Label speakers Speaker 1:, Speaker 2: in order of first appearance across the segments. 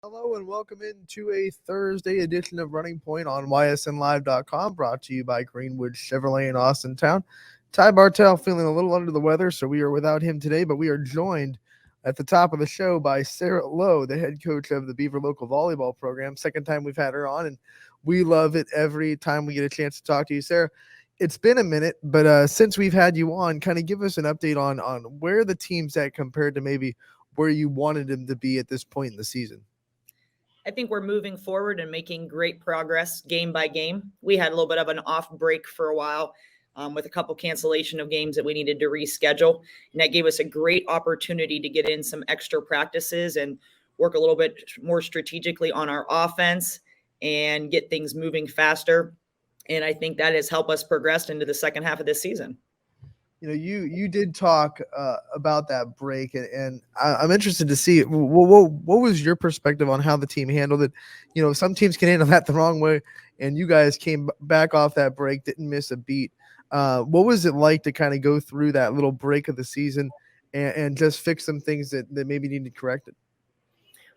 Speaker 1: Hello and welcome into a Thursday edition of Running Point on ysnlive.com, brought to you by Greenwood Chevrolet in Austintown. Ty Bartell feeling a little under the weather, so we are without him today, but we are joined at the top of the show by Sarah Lowe, the head coach of the Beaver Local volleyball program. Second time we've had her on, and we love it every time we get a chance to talk to you. Sarah, it's been a minute, but since we've had you on, kind of give us an update on where the team's at compared to maybe where you wanted them to be at this point in the season.
Speaker 2: I think we're moving forward and making great progress game by game. We had a little bit of an off break for a while with a couple cancellation of games that we needed to reschedule. And that gave us a great opportunity to get in some extra practices and work a little bit more strategically on our offense and get things moving faster. And I think that has helped us progress into the second half of this season.
Speaker 1: You did talk about that break, and I'm interested to see what was your perspective on how the team handled it. Some teams can handle that the wrong way, and you guys came back off that break, didn't miss a beat. What was it like to kind of go through that little break of the season and just fix some things that maybe needed corrected?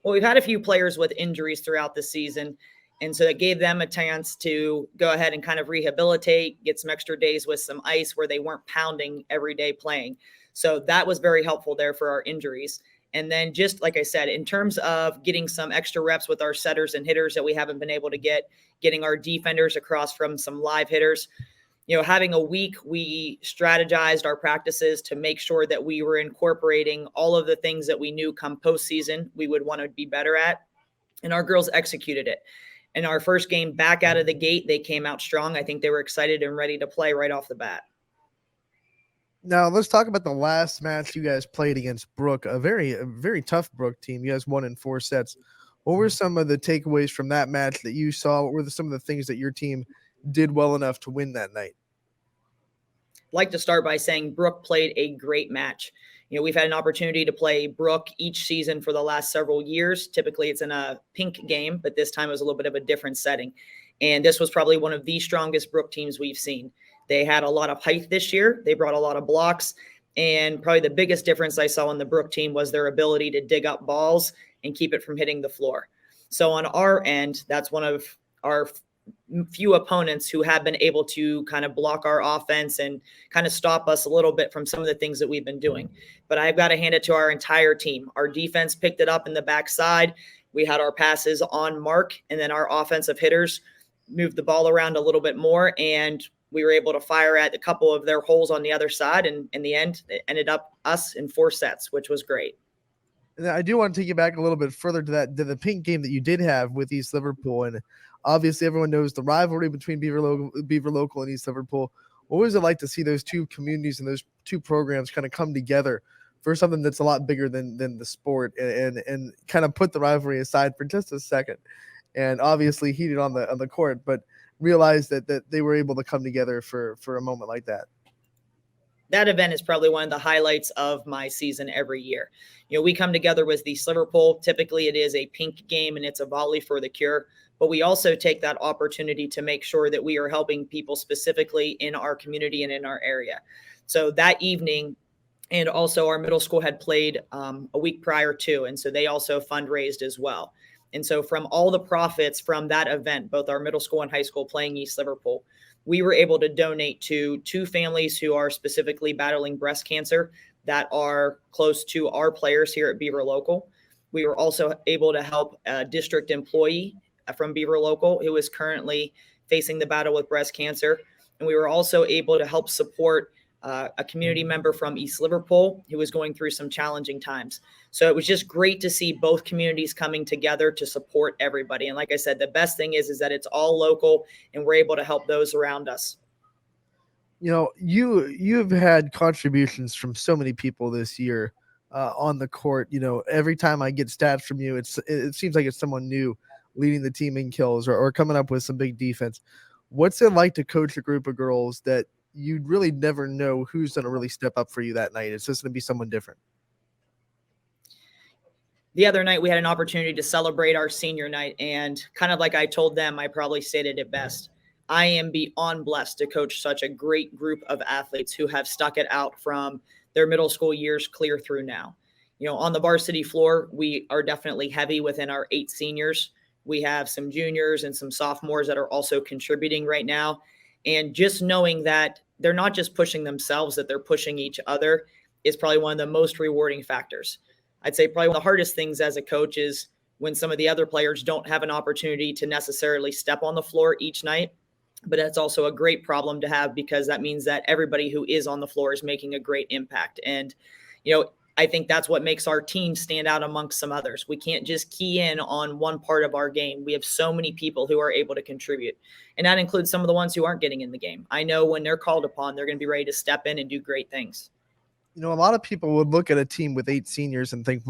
Speaker 2: Well, we've had a few players with injuries throughout the season. And so it gave them a chance to go ahead and kind of rehabilitate, get some extra days with some ice where they weren't pounding every day playing. So that was very helpful there for our injuries. And then just like I said, in terms of getting some extra reps with our setters and hitters that we haven't been able to getting our defenders across from some live hitters, having a week, we strategized our practices to make sure that we were incorporating all of the things that we knew come postseason we would want to be better at. And our girls executed it. In our first game back out of the gate, they came out strong. I think they were excited and ready to play right off the bat.
Speaker 1: Now let's talk about the last match you guys played against Brook, a very tough Brook team. You guys won in 4 sets. What were some of the takeaways from that match that you saw? What were some of the things that your team did well enough to win that night?
Speaker 2: I'd like to start by saying Brook played a great match. We've had an opportunity to play Brook each season for the last several years. Typically, it's in a pink game, but this time it was a little bit of a different setting. And this was probably one of the strongest Brook teams we've seen. They had a lot of height this year. They brought a lot of blocks. And probably the biggest difference I saw in the Brook team was their ability to dig up balls and keep it from hitting the floor. So on our end, that's one of our few opponents who have been able to kind of block our offense and kind of stop us a little bit from some of the things that we've been doing. But I've got to hand it to our entire team. Our defense picked it up in the backside. We had our passes on mark, and then our offensive hitters moved the ball around a little bit more, and we were able to fire at a couple of their holes on the other side. And in the end, it ended up us in 4 sets, which was great.
Speaker 1: And I do want to take you back a little bit further to the pink game that you did have with East Liverpool. And obviously everyone knows the rivalry between Beaver Local and East Liverpool. What was it like to see those two communities and those two programs kind of come together for something that's a lot bigger than the sport and kind of put the rivalry aside for just a second, and obviously heated on the court, but realized that they were able to come together for a moment like that?
Speaker 2: That event is probably one of the highlights of my season every year. We come together with East Liverpool. Typically it is a pink game and it's a volley for the cure, but we also take that opportunity to make sure that we are helping people specifically in our community and in our area. So that evening, and also our middle school had played a week prior to, and so they also fundraised as well. And so from all the profits from that event, both our middle school and high school playing East Liverpool, we were able to donate to 2 families who are specifically battling breast cancer that are close to our players here at Beaver Local. We were also able to help a district employee from Beaver Local who is currently facing the battle with breast cancer. And we were also able to help support a community member from East Liverpool who was going through some challenging times. So it was just great to see both communities coming together to support everybody. And like I said, the best thing is that it's all local and we're able to help those around us.
Speaker 1: You've had contributions from so many people this year on the court. Every time I get stats from you, it seems like it's someone new leading the team in kills or coming up with some big defense. What's it like to coach a group of girls that you'd really never know who's going to really step up for you that night? It's just going to be someone different.
Speaker 2: The other night we had an opportunity to celebrate our senior night, and kind of like I told them, I probably stated it best. I am beyond blessed to coach such a great group of athletes who have stuck it out from their middle school years clear through now. On the varsity floor, we are definitely heavy within our 8 seniors. We have some juniors and some sophomores that are also contributing right now. And just knowing that they're not just pushing themselves, that they're pushing each other is probably one of the most rewarding factors. I'd say probably one of the hardest things as a coach is when some of the other players don't have an opportunity to necessarily step on the floor each night. But that's also a great problem to have, because that means that everybody who is on the floor is making a great impact. And, I think that's what makes our team stand out amongst some others. We can't just key in on one part of our game. We have so many people who are able to contribute. And that includes some of the ones who aren't getting in the game. I know when they're called upon, they're going to be ready to step in and do great things.
Speaker 1: A lot of people would look at a team with 8 seniors and think,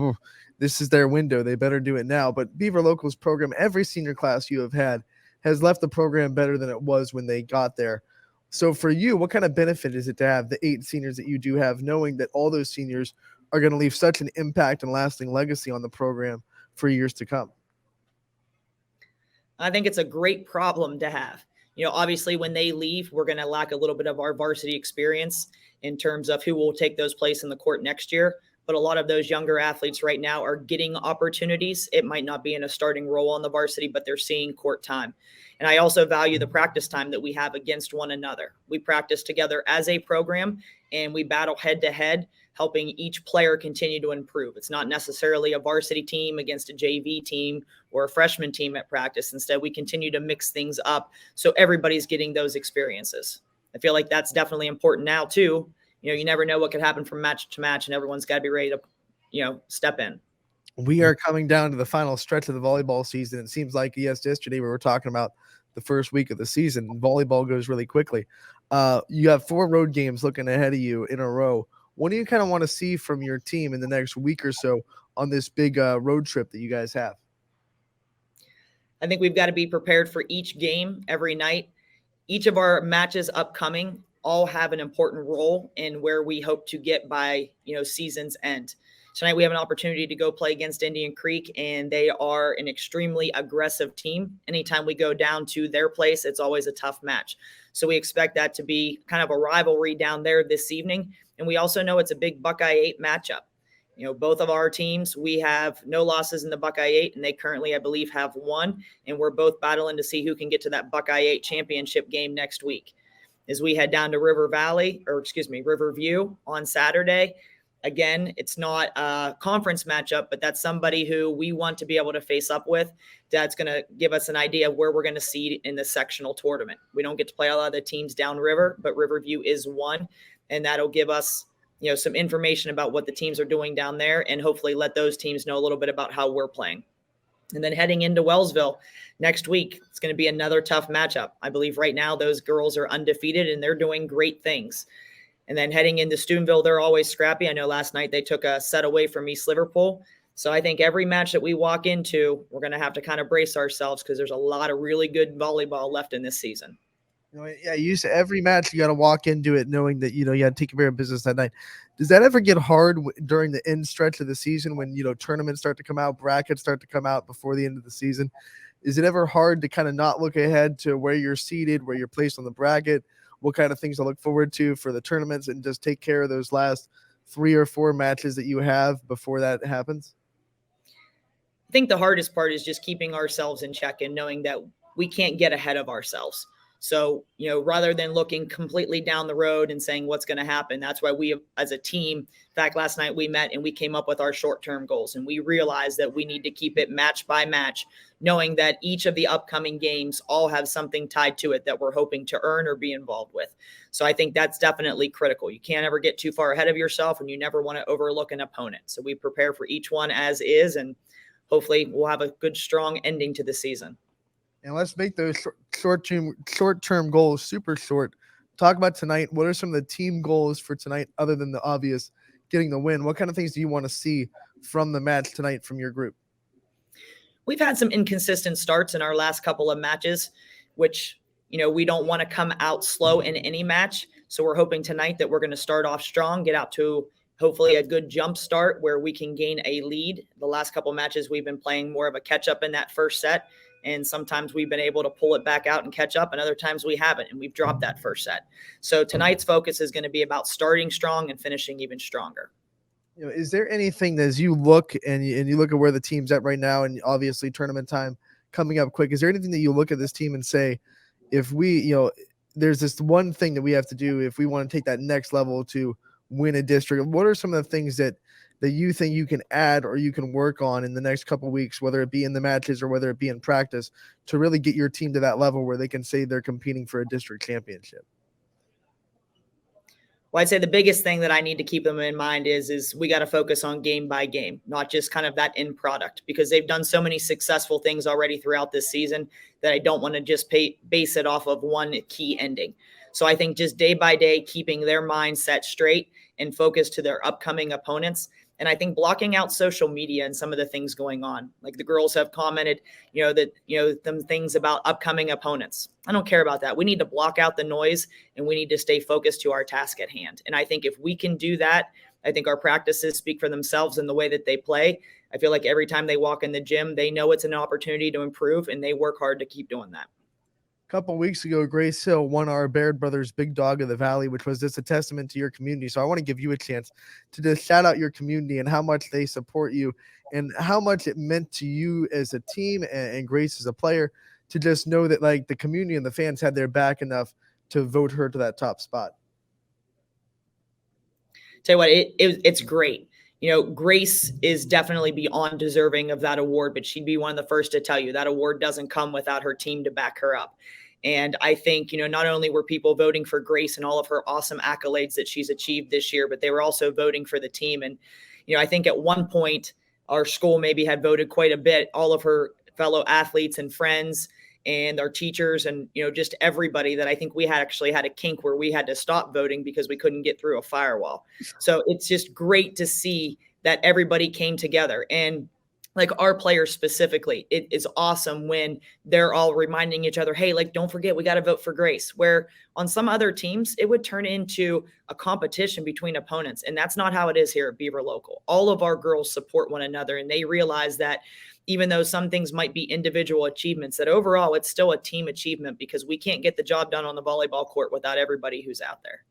Speaker 1: this is their window. They better do it now. But Beaver Local's program, every senior class you have had, has left the program better than it was when they got there. So for you, what kind of benefit is it to have the 8 seniors that you do have, knowing that all those seniors are going to leave such an impact and lasting legacy on the program for years to come?
Speaker 2: I think it's a great problem to have. Obviously when they leave, we're going to lack a little bit of our varsity experience in terms of who will take those place in the court next year. But a lot of those younger athletes right now are getting opportunities. It might not be in a starting role on the varsity, but they're seeing court time. And I also value the practice time that we have against one another. We practice together as a program and we battle head to head, helping each player continue to improve. It's not necessarily a varsity team against a JV team or a freshman team at practice. Instead, we continue to mix things up so everybody's getting those experiences. I feel like that's definitely important now too. You never know what could happen from match to match, and everyone's got to be ready to, step in.
Speaker 1: We are coming down to the final stretch of the volleyball season. It seems like, yesterday we were talking about the first week of the season. Volleyball goes really quickly. You have 4 road games looking ahead of you in a row. What do you kind of want to see from your team in the next week or so on this big road trip that you guys have?
Speaker 2: I think we've got to be prepared for each game every night. Each of our matches upcoming all have an important role in where we hope to get by, season's end. Tonight we have an opportunity to go play against Indian Creek, and they are an extremely aggressive team. Anytime we go down to their place, it's always a tough match. So we expect that to be kind of a rivalry down there this evening. And we also know it's a big Buckeye 8 matchup. Both of our teams, we have no losses in the Buckeye 8, and they currently, I believe, have 1. And we're both battling to see who can get to that Buckeye 8 championship game next week. As we head down to Riverview on Saturday. Again, it's not a conference matchup, but that's somebody who we want to be able to face up with. That's going to give us an idea of where we're going to seed in the sectional tournament. We don't get to play a lot of the teams downriver, but Riverview is one, and that'll give us, some information about what the teams are doing down there, and hopefully let those teams know a little bit about how we're playing. And then heading into Wellsville next week, it's going to be another tough matchup. I believe right now those girls are undefeated and they're doing great things. And then heading into Steubenville, they're always scrappy. I know last night they took a set away from East Liverpool. So I think every match that we walk into, we're going to have to kind of brace ourselves, because there's a lot of really good volleyball left in this season.
Speaker 1: You say every match you got to walk into it knowing that, you got to take care of business that night. Does that ever get hard during the end stretch of the season when, tournaments start to come out, brackets start to come out before the end of the season? Is it ever hard to kind of not look ahead to where you're seated, where you're placed on the bracket, what kind of things to look forward to for the tournaments, and just take care of those last 3 or 4 matches that you have before that happens?
Speaker 2: I think the hardest part is just keeping ourselves in check and knowing that we can't get ahead of ourselves. So, rather than looking completely down the road and saying what's going to happen, that's why we as a team, in fact, last night we met and we came up with our short-term goals, and we realized that we need to keep it match by match, knowing that each of the upcoming games all have something tied to it that we're hoping to earn or be involved with. So I think that's definitely critical. You can't ever get too far ahead of yourself, and you never want to overlook an opponent. So we prepare for each one as is, and hopefully we'll have a good, strong ending to the season.
Speaker 1: And let's make those short-term goals super short. Talk about tonight. What are some of the team goals for tonight, other than the obvious getting the win? What kind of things do you want to see from the match tonight from your group?
Speaker 2: We've had some inconsistent starts in our last couple of matches, which, we don't want to come out slow in any match. So we're hoping tonight that we're going to start off strong, get out to hopefully a good jump start where we can gain a lead. The last couple of matches, we've been playing more of a catch up in that first set. And sometimes we've been able to pull it back out and catch up, and other times we haven't, and we've dropped that first set. So tonight's focus is going to be about starting strong and finishing even stronger.
Speaker 1: Is there anything that as you look and you look at where the team's at right now, and obviously tournament time coming up quick, is there anything that you look at this team and say, if we, there's this one thing that we have to do if we want to take that next level to win a district? What are some of the things that you think you can add or you can work on in the next couple of weeks, whether it be in the matches or whether it be in practice, to really get your team to that level where they can say they're competing for a district championship?
Speaker 2: Well, I'd say the biggest thing that I need to keep them in mind is we got to focus on game by game, not just kind of that end product, because they've done so many successful things already throughout this season that I don't want to just base it off of one key ending. So I think just day by day, keeping their mindset straight and focused to their upcoming opponents. And I think blocking out social media and some of the things going on, like the girls have commented, them things about upcoming opponents. I don't care about that. We need to block out the noise and we need to stay focused to our task at hand. And I think if we can do that, I think our practices speak for themselves in the way that they play. I feel like every time they walk in the gym, they know it's an opportunity to improve and they work hard to keep doing that.
Speaker 1: Couple weeks ago, Grace Hill won our Baird Brothers Big Dog of the Valley, which was just a testament to your community. So I want to give you a chance to just shout out your community and how much they support you and how much it meant to you as a team and Grace as a player to just know that like the community and the fans had their back enough to vote her to that top spot.
Speaker 2: Tell you what, it's great. Grace is definitely beyond deserving of that award, but she'd be one of the first to tell you that award doesn't come without her team to back her up. And I think, not only were people voting for Grace and all of her awesome accolades that she's achieved this year, but they were also voting for the team. And, I think at one point our school maybe had voted quite a bit, all of her fellow athletes and friends and our teachers and, just everybody, that I think we actually had a kink where we had to stop voting because we couldn't get through a firewall. So it's just great to see that everybody came together. And like our players specifically, it is awesome when they're all reminding each other, hey, like, don't forget, we got to vote for Grace. Where on some other teams, it would turn into a competition between opponents. And that's not how it is here at Beaver Local. All of our girls support one another, and they realize that even though some things might be individual achievements, that overall it's still a team achievement because we can't get the job done on the volleyball court without everybody who's out there.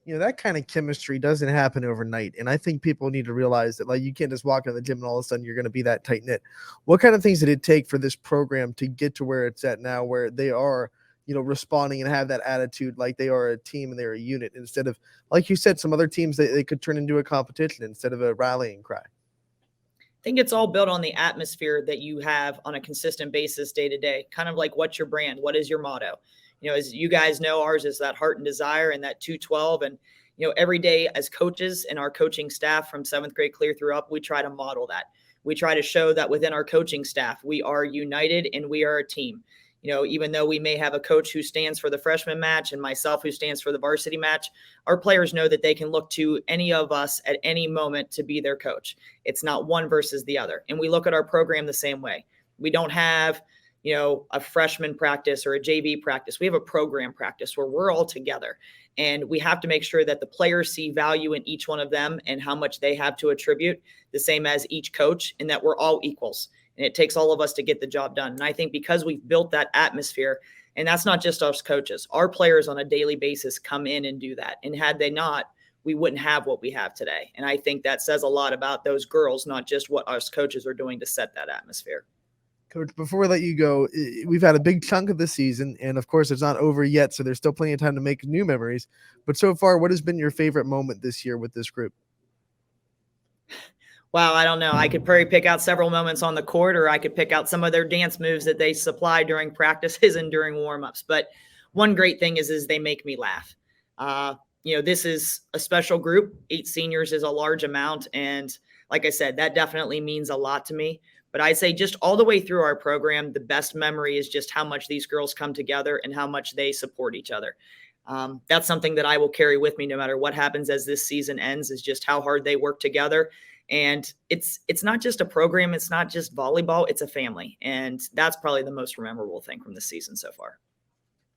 Speaker 1: That kind of chemistry doesn't happen overnight. And I think people need to realize that, like, you can't just walk in the gym and all of a sudden you're going to be that tight knit. What kind of things did it take for this program to get to where it's at now, where they are, responding and have that attitude like they are a team and they're a unit, instead of, like you said, some other teams, they could turn into a competition instead of a rallying cry?
Speaker 2: I think it's all built on the atmosphere that you have on a consistent basis day to day, kind of like what's your brand? What is your motto? As you guys know, ours is that heart and desire and that 212. And, every day as coaches and our coaching staff from 7th grade clear through up, we try to model that. We try to show that within our coaching staff, we are united and we are a team. Even though we may have a coach who stands for the freshman match and myself who stands for the varsity match, our players know that they can look to any of us at any moment to be their coach. It's not one versus the other. And we look at our program the same way. We don't have a freshman practice or a JV practice. We have a program practice where we're all together, and we have to make sure that the players see value in each one of them and how much they have to attribute, the same as each coach, and that we're all equals. And it takes all of us to get the job done. And I think because we've built that atmosphere, and that's not just us coaches, our players on a daily basis come in and do that. And had they not, we wouldn't have what we have today. And I think that says a lot about those girls, not just what us coaches are doing to set that atmosphere.
Speaker 1: Coach, before we let you go, we've had a big chunk of the season, and of course it's not over yet, so there's still plenty of time to make new memories. But so far, what has been your favorite moment this year with this group?
Speaker 2: Wow, I don't know. I could probably pick out several moments on the court, or I could pick out some of their dance moves that they supply during practices and during warm-ups. But one great thing is they make me laugh. This is a special group. 8 seniors is a large amount, and like I said, that definitely means a lot to me. But I'd say just all the way through our program, the best memory is just how much these girls come together and how much they support each other. That's something that I will carry with me no matter what happens as this season ends, is just how hard they work together. And it's not just a program. It's not just volleyball. It's a family. And that's probably the most memorable thing from the season so far.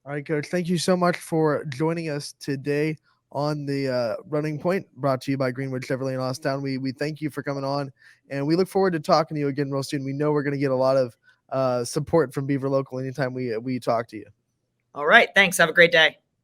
Speaker 1: All right, Coach, thank you so much for joining us today on the Running Point, brought to you by Greenwood Chevrolet in Austin. We thank you for coming on, and we look forward to talking to you again real soon. We know we're going to get a lot of support from Beaver Local anytime we talk to you.
Speaker 2: All right. Thanks. Have a great day.